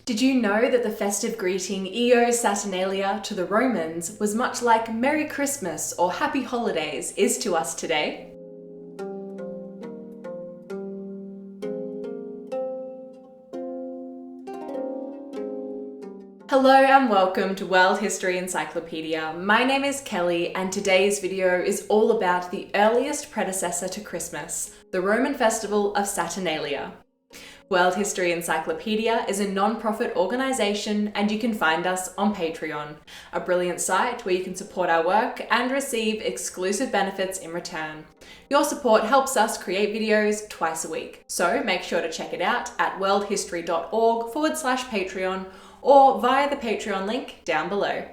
Did you know that the festive greeting Io Saturnalia to the Romans was much like Merry Christmas or Happy Holidays is to us today? Hello and welcome to World History Encyclopedia. My name is Kelly and today's video is all about the earliest predecessor to Christmas, the Roman festival of Saturnalia. World History Encyclopedia is a non-profit organisation and you can find us on Patreon, a brilliant site where you can support our work and receive exclusive benefits in return. Your support helps us create videos twice a week, so make sure to check it out at worldhistory.org/Patreon or via the Patreon link down below.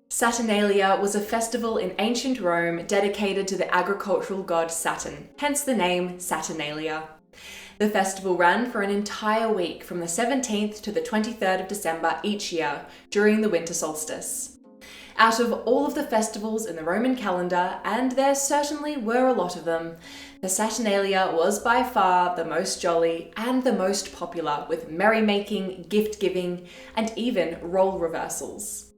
Saturnalia was a festival in ancient Rome dedicated to the agricultural god Saturn, hence the name Saturnalia. The festival ran for an entire week from the 17th to the 23rd of December each year during the Winter Solstice. Out of all of the festivals in the Roman calendar, and there certainly were a lot of them, the Saturnalia was by far the most jolly and the most popular, with merrymaking, gift-giving, and even role reversals.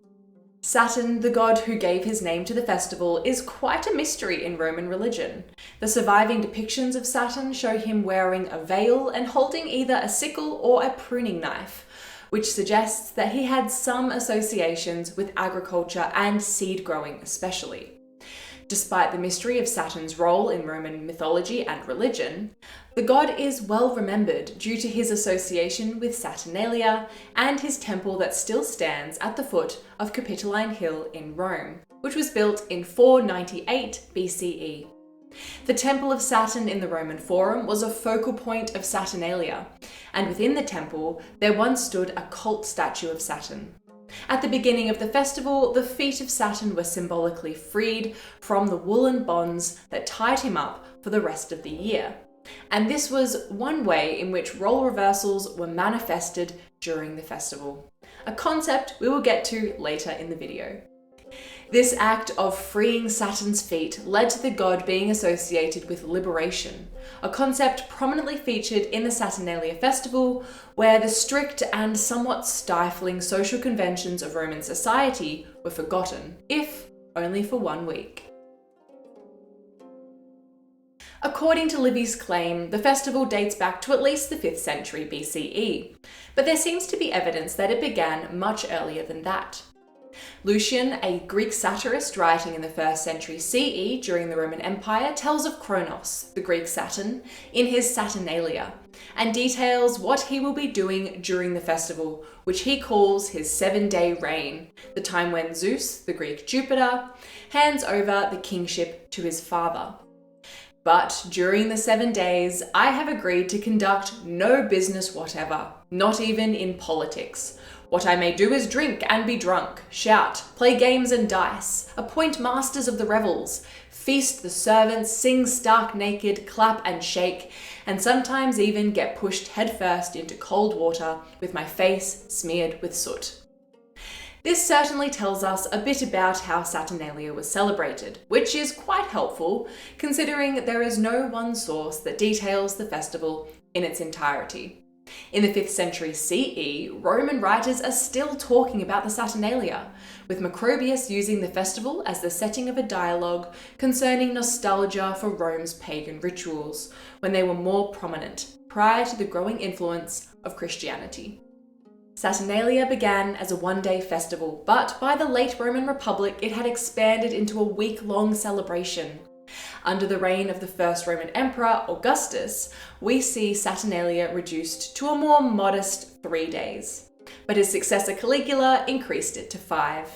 Saturn, the god who gave his name to the festival, is quite a mystery in Roman religion. The surviving depictions of Saturn show him wearing a veil and holding either a sickle or a pruning knife, which suggests that he had some associations with agriculture and seed growing especially. Despite the mystery of Saturn's role in Roman mythology and religion, the god is well remembered due to his association with Saturnalia and his temple that still stands at the foot of Capitoline Hill in Rome, which was built in 498 BCE. The Temple of Saturn in the Roman Forum was a focal point of Saturnalia, and within the temple there once stood a cult statue of Saturn. At the beginning of the festival, the feet of Saturn were symbolically freed from the woolen bonds that tied him up for the rest of the year. And this was one way in which role reversals were manifested during the festival, a concept we will get to later in the video. This act of freeing Saturn's feet led to the god being associated with liberation, a concept prominently featured in the Saturnalia Festival, where the strict and somewhat stifling social conventions of Roman society were forgotten, if only for 1 week. According to Livy's claim, the festival dates back to at least the 5th century BCE, but there seems to be evidence that it began much earlier than that. Lucian, a Greek satirist writing in the 1st century CE during the Roman Empire, tells of Kronos, the Greek Saturn, in his Saturnalia, and details what he will be doing during the festival, which he calls his 7-day reign, the time when Zeus, the Greek Jupiter, hands over the kingship to his father. But during the 7 days, I have agreed to conduct no business whatever, not even in politics. What I may do is drink and be drunk, shout, play games and dice, appoint masters of the revels, feast the servants, sing stark naked, clap and shake, and sometimes even get pushed headfirst into cold water with my face smeared with soot. This certainly tells us a bit about how Saturnalia was celebrated, which is quite helpful considering there is no one source that details the festival in its entirety. In the 5th century CE, Roman writers are still talking about the Saturnalia, with Macrobius using the festival as the setting of a dialogue concerning nostalgia for Rome's pagan rituals, when they were more prominent, prior to the growing influence of Christianity. Saturnalia began as a 1-day festival, but by the late Roman Republic it had expanded into a week-long celebration. Under the reign of the first Roman Emperor, Augustus, we see Saturnalia reduced to a more modest 3 days. But his successor Caligula increased it to 5.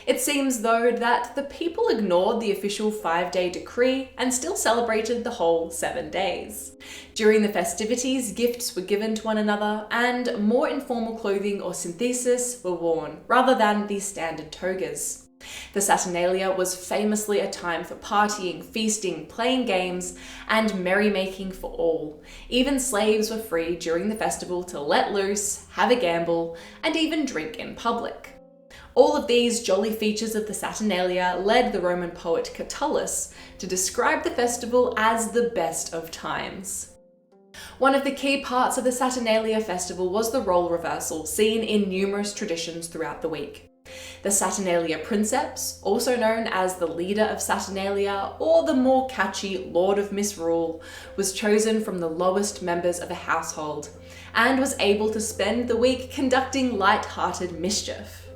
It seems, though, that the people ignored the official 5-day decree and still celebrated the whole 7 days. During the festivities, gifts were given to one another, and more informal clothing or synthesis were worn, rather than the standard togas. The Saturnalia was famously a time for partying, feasting, playing games, and merrymaking for all. Even slaves were free during the festival to let loose, have a gamble, and even drink in public. All of these jolly features of the Saturnalia led the Roman poet Catullus to describe the festival as the best of times. One of the key parts of the Saturnalia Festival was the role reversal, seen in numerous traditions throughout the week. The Saturnalia Princeps, also known as the leader of Saturnalia or the more catchy Lord of Misrule, was chosen from the lowest members of a household and was able to spend the week conducting light-hearted mischief.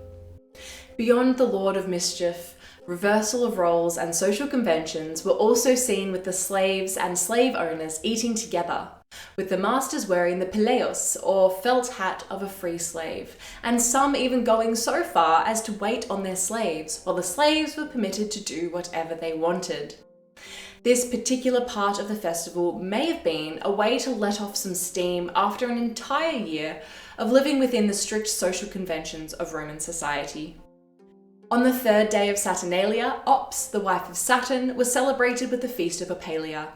Beyond the Lord of Mischief, reversal of roles and social conventions were also seen with the slaves and slave owners eating together, with the masters wearing the pilleus or felt hat of a free slave, and some even going so far as to wait on their slaves, while the slaves were permitted to do whatever they wanted. This particular part of the festival may have been a way to let off some steam after an entire year of living within the strict social conventions of Roman society. On the third day of Saturnalia, Ops, the wife of Saturn, was celebrated with the feast of Ophelia.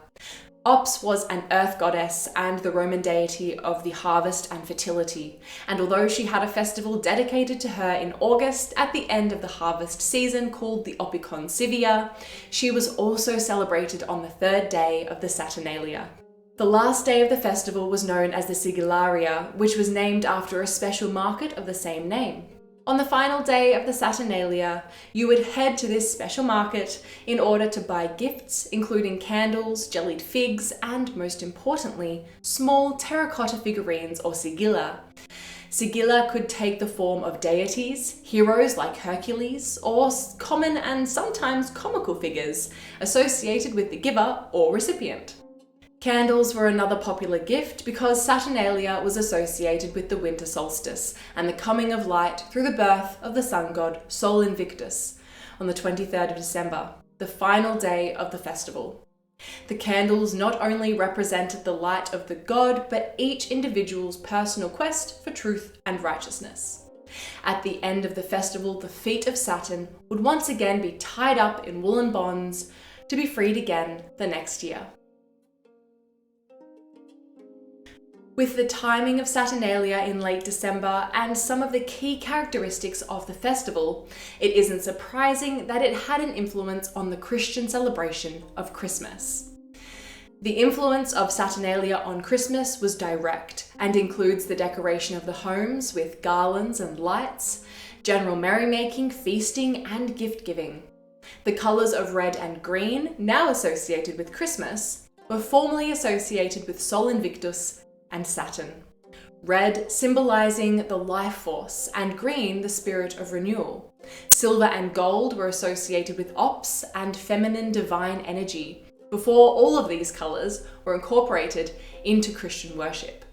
Ops was an earth goddess and the Roman deity of the harvest and fertility, and although she had a festival dedicated to her in August at the end of the harvest season called the Opicon Civia, she was also celebrated on the third day of the Saturnalia. The last day of the festival was known as the Sigillaria, which was named after a special market of the same name. On the final day of the Saturnalia, you would head to this special market in order to buy gifts, including candles, jellied figs, and most importantly, small terracotta figurines or sigilla. Sigilla could take the form of deities, heroes like Hercules, or common and sometimes comical figures associated with the giver or recipient. Candles were another popular gift because Saturnalia was associated with the Winter Solstice and the coming of light through the birth of the sun god Sol Invictus on the 23rd of December, the final day of the festival. The candles not only represented the light of the god, but each individual's personal quest for truth and righteousness. At the end of the festival, the feet of Saturn would once again be tied up in woolen bonds to be freed again the next year. With the timing of Saturnalia in late December and some of the key characteristics of the festival, it isn't surprising that it had an influence on the Christian celebration of Christmas. The influence of Saturnalia on Christmas was direct and includes the decoration of the homes with garlands and lights, general merrymaking, feasting, and gift-giving. The colours of red and green, now associated with Christmas, were formerly associated with Sol Invictus and Saturn. Red symbolizing the life force and green the spirit of renewal. Silver and gold were associated with Ops and feminine divine energy, before all of these colors were incorporated into Christian worship.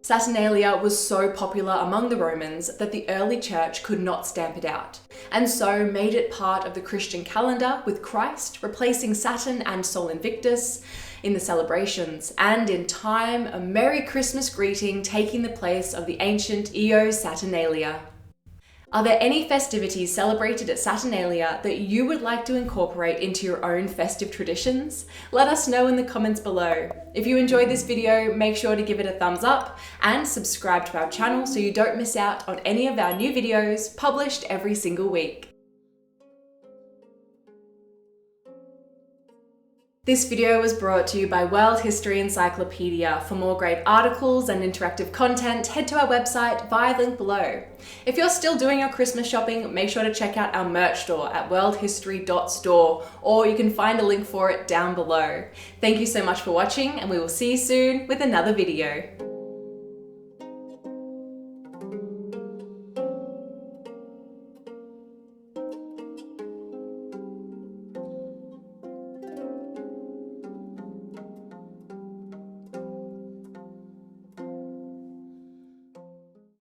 Saturnalia was so popular among the Romans that the early church could not stamp it out, and so made it part of the Christian calendar, with Christ replacing Saturn and Sol Invictus in the celebrations, and in time, a Merry Christmas greeting taking the place of the ancient Io Saturnalia. Are there any festivities celebrated at Saturnalia that you would like to incorporate into your own festive traditions? Let us know in the comments below. If you enjoyed this video, make sure to give it a thumbs up and subscribe to our channel so you don't miss out on any of our new videos published every single week. This video was brought to you by World History Encyclopedia. For more great articles and interactive content, head to our website via the link below. If you're still doing your Christmas shopping, make sure to check out our merch store at worldhistory.store, or you can find a link for it down below. Thank you so much for watching, and we will see you soon with another video.